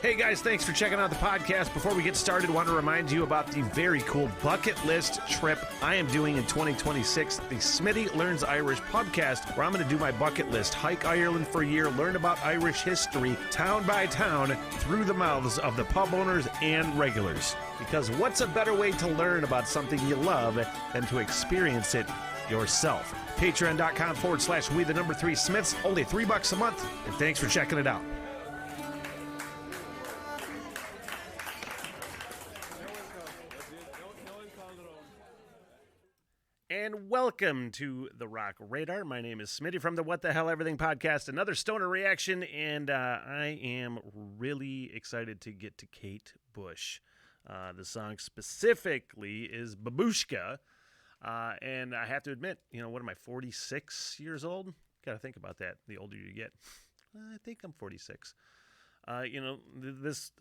Hey guys, thanks for checking out the podcast. Before we get started, I want to remind you about the very cool bucket list trip I am doing in 2026, the Smitty Learns Irish podcast, where I'm going to do my bucket list, hike Ireland for a year, learn about Irish history, town by town, through the mouths of the pub owners and regulars. Because what's a better way to learn about something you love than to experience it yourself? Patreon.com/we3smiths, only $3 a month, and thanks for checking it out. And welcome to the Rock Radar. My name is Smitty from the What the Hell Everything podcast, another stoner reaction, and I am really excited to get to Kate Bush. The song specifically is Babooshka, and I have to admit, what am I, 46 years old? Got to think about that the older you get. I think I'm 46. This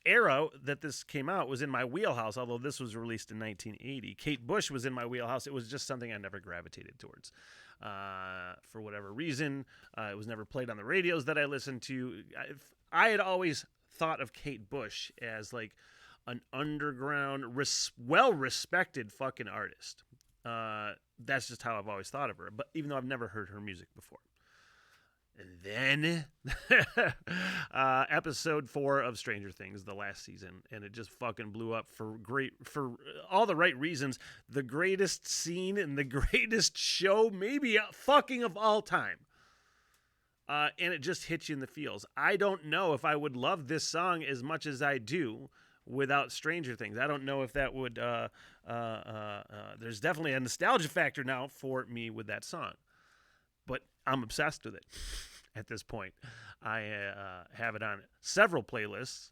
era that this came out was in my wheelhouse, although this was released in 1980. Kate Bush was in my wheelhouse. It was just something I never gravitated towards. For whatever reason, it was never played on the radios that I listened to. I had always thought of Kate Bush as like an underground, well-respected fucking artist. That's just how I've always thought of her, but even though I've never heard her music before. And then episode 4 of Stranger Things, the last season, and it just fucking blew up for all the right reasons. The greatest scene and the greatest show, maybe fucking of all time. And it just hits you in the feels. I don't know if I would love this song as much as I do without Stranger Things. I don't know if that would. There's definitely a nostalgia factor now for me with that song. But I'm obsessed with it at this point. I have it on several playlists,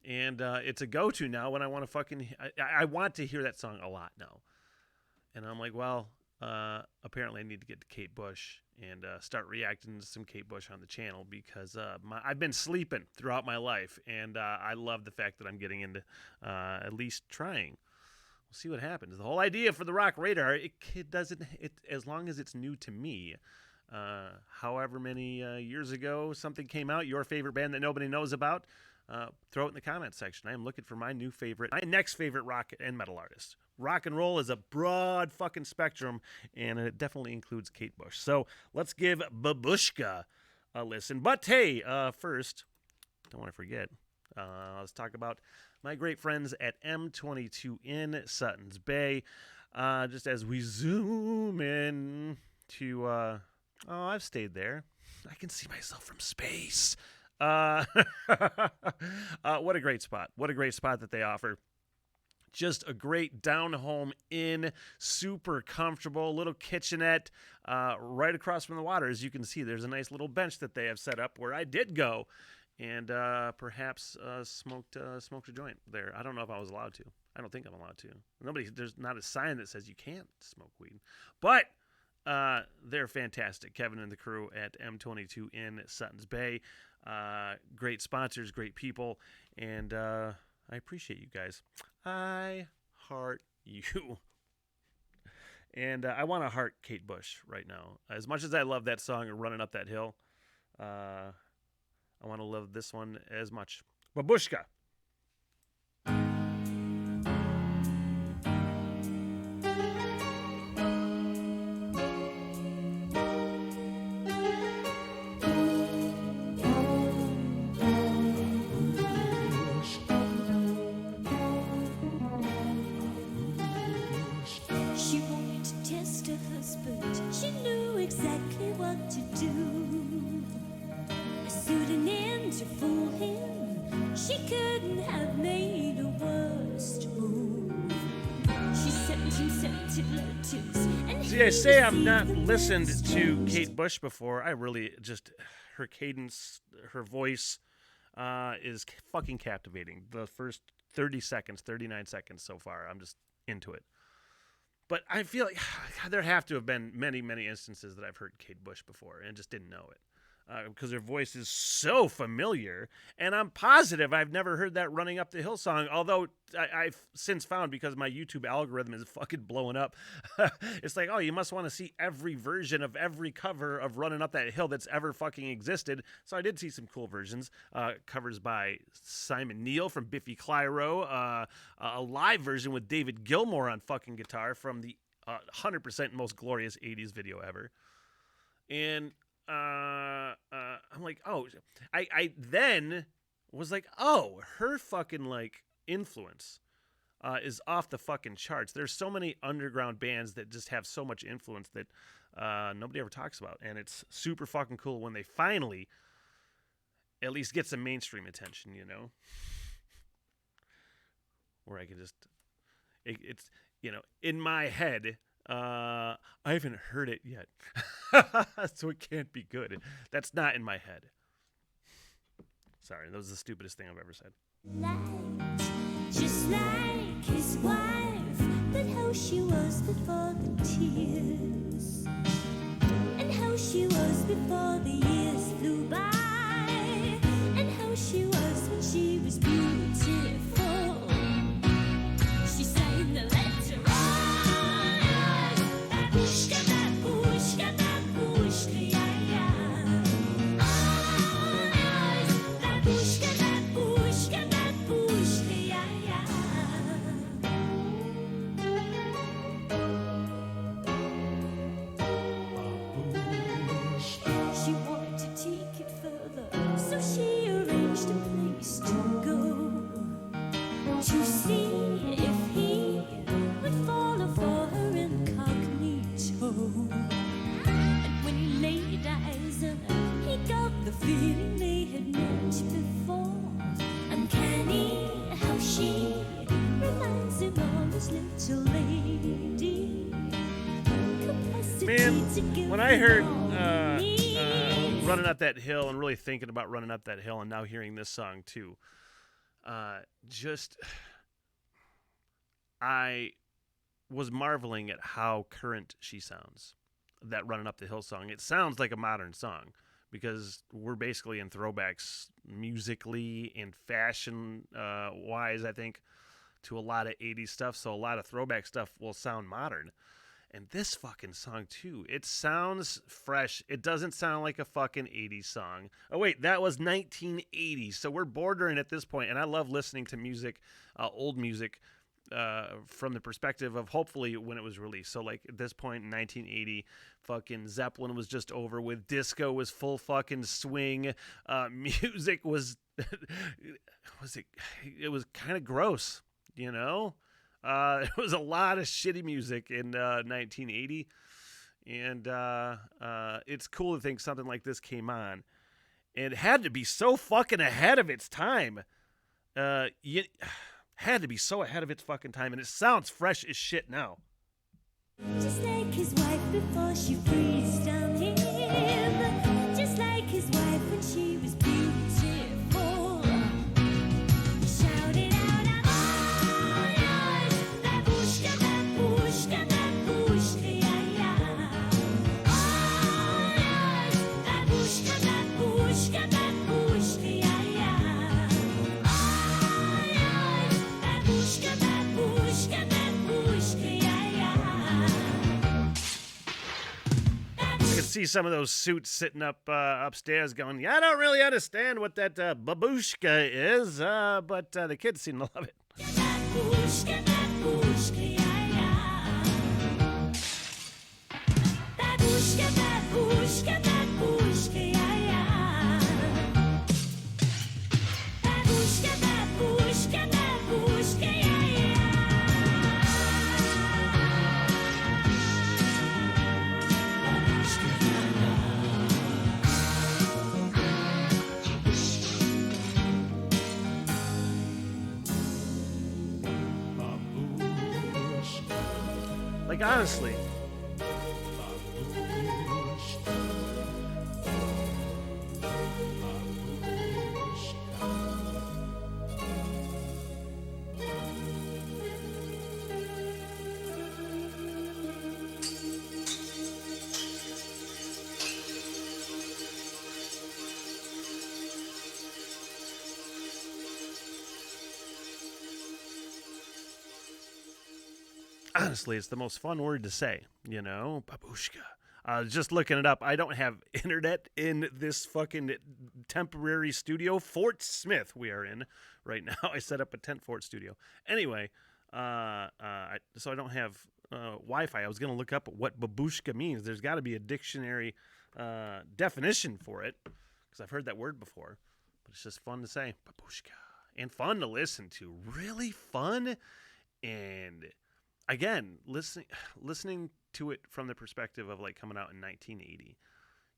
and it's a go-to now when I want to I want to hear that song a lot now. And I'm like, well, apparently I need to get to Kate Bush and start reacting to some Kate Bush on the channel because I've been sleeping throughout my life, and I love the fact that I'm getting into at least trying. We'll see what happens. The whole idea for the Rock Radar, it doesn't, as long as it's new to me. However many years ago something came out, your favorite band that nobody knows about, throw it in the comments section. I am looking for my next favorite rock and metal artist. Rock and roll is a broad fucking spectrum, and it definitely includes Kate Bush. So let's give Babooshka a listen. But hey, first, don't want to forget, let's talk about my great friends at M22 in Suttons Bay. Just as we zoom in to... I've stayed there. I can see myself from space. What a great spot. What a great spot that they offer. Just a great down-home inn, super comfortable, little kitchenette right across from the water. As you can see, there's a nice little bench that they have set up where I did go and perhaps smoked a joint there. I don't know if I was allowed to. I don't think I'm allowed to. There's not a sign that says you can't smoke weed. But they're fantastic. Kevin and the crew at M22 in Suttons Bay. Great sponsors, great people, and I appreciate you guys. I heart you. And I want to heart Kate Bush right now. As much as I love that song, Running Up That Hill, I want to love this one as much. Babooshka. She wanted to test her husband. She knew exactly what to do. A pseudonym to fool him. She couldn't have made a worse move. She sent him scented letters. And See, I say I've not listened to Kate Bush before. I really just, her cadence, her voice is fucking captivating. The first 30 seconds, 39 seconds so far, I'm just into it. But I feel like there have to have been many, many instances that I've heard Kate Bush before and just didn't know it. because her voice is so familiar. And I'm positive I've never heard that Running Up the Hill song, although I've since found, because my YouTube algorithm is fucking blowing up, it's like, oh, you must want to see every version of every cover of Running Up That Hill that's ever fucking existed. So I did see some cool versions, covers by Simon Neil from Biffy Clyro, a live version with David Gilmour on fucking guitar from the 100% most glorious 80s video ever. And I'm like, oh, I then was like, oh, her fucking like influence is off the fucking charts. There's so many underground bands that just have so much influence that nobody ever talks about, and it's super fucking cool when they finally at least get some mainstream attention, you know, where I can just it's you know, in my head. I haven't heard it yet, so it can't be good. That's not in my head. Sorry, that was the stupidest thing I've ever said. Light, just like his wife, but how she was before the tears, and how she was before the years flew by, and how she was when she was beautiful. She sang the letter. Babooshka, babooshka, babooshka, yeah, yeah. Oh, babooshka, babooshka, babooshka, yeah, yeah. She wanted to take it further, so she arranged a place to go, to see if he would follow for her incognito. And when he laid eyes on her, he got the feeling they had met before. Uncanny how she reminds him of his little lady. Man, when I heard Running Up That Hill, and really thinking about Running Up That Hill, and now hearing this song too, I was marveling at how current she sounds. That Running Up the Hill song, it sounds like a modern song, because we're basically in throwbacks musically and fashion wise, I think, to a lot of 80s stuff. So a lot of throwback stuff will sound modern. And this fucking song too, it sounds fresh. It doesn't sound like a fucking 80s song. Oh wait, that was 1980. So we're bordering at this point, and I love listening to music, old music, from the perspective of hopefully when it was released. So like at this point in 1980, fucking Zeppelin was just over with. Disco was full fucking swing. Music was it was kind of gross, you know? There was a lot of shitty music in 1980, and it's cool to think something like this came on, and it had to be so fucking ahead of its time. Had to be so ahead of its fucking time, and it sounds fresh as shit now. Just like his wife before she freezed on him, just like his wife when she was beautiful. He shouted out, I'm all yours, babooshka, babooshka, babooshka, yeah, yeah. All yours, babooshka, babooshka, babooshka, yeah, yeah. All yours, babooshka, babooshka, babooshka, yeah, yeah. You can see some of those suits sitting up upstairs going, yeah, I don't really understand what that babooshka is, but the kids seem to love it. Babooshka, babooshka, yeah, yeah. Babooshka, babooshka, babooshka, yeah, yeah. Babooshka, babooshka, babooshka, yeah, yeah. Like, honestly, honestly, it's the most fun word to say, Babooshka. Just looking it up, I don't have internet in this fucking temporary studio, Fort Smith, we are in right now. I set up a tent Fort studio. Anyway, so I don't have Wi-Fi. I was going to look up what babooshka means. There's got to be a dictionary definition for it, because I've heard that word before. But it's just fun to say, babooshka. And fun to listen to. Really fun. And again, listening to it from the perspective of like coming out in 1980.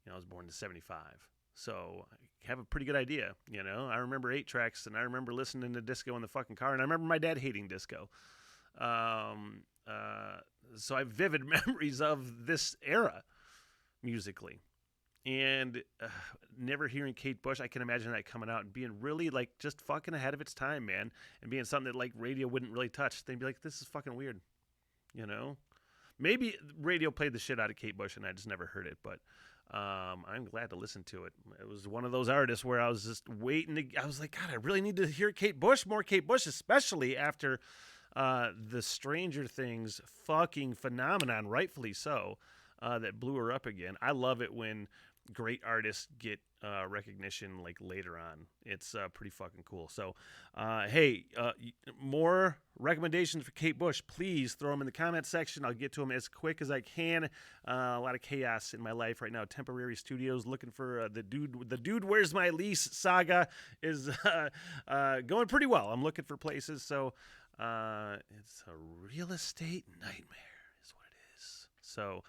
I was born in 75. So I have a pretty good idea, I remember 8 tracks, and I remember listening to disco in the fucking car, and I remember my dad hating disco. So I have vivid memories of this era musically. And never hearing Kate Bush, I can imagine that coming out and being really like just fucking ahead of its time, man, and being something that like radio wouldn't really touch. They'd be like, this is fucking weird, Maybe radio played the shit out of Kate Bush and I just never heard it, but I'm glad to listen to it. It was one of those artists where I was just waiting. I was like, God, I really need to hear Kate Bush, more Kate Bush, especially after the Stranger Things fucking phenomenon, rightfully so, that blew her up again. I love it when great artists get recognition like later on. It's pretty fucking cool. So, hey, more recommendations for Kate Bush, please throw them in the comment section. I'll get to them as quick as I can. A lot of chaos in my life right now. Temporary Studios looking for the dude Where's My Lease saga is going pretty well. I'm looking for places. So it's a real estate nightmare is what it is. So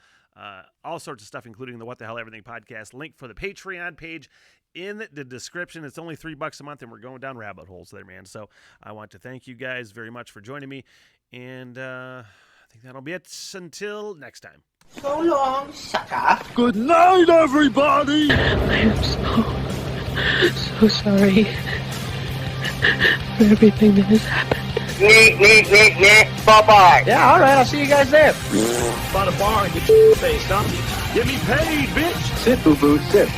all sorts of stuff, including the What the Hell Everything podcast. Link for the Patreon page in the description. It's only $3 a month, and we're going down rabbit holes there, man. So I want to thank you guys very much for joining me, and I think that'll be it until next time. So long, sucker. Good night, everybody. I am so sorry for everything that has happened. Bye-bye. Yeah, all right, I'll see you guys there. By the bar and get your face, huh? Get me paid, bitch. Sit, boo-boo, sit.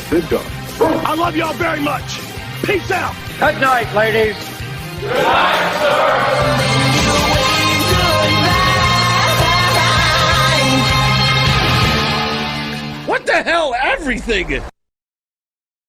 Good dog. I love y'all very much. Peace out. Good night, ladies. Good night, sir. What the hell, everything?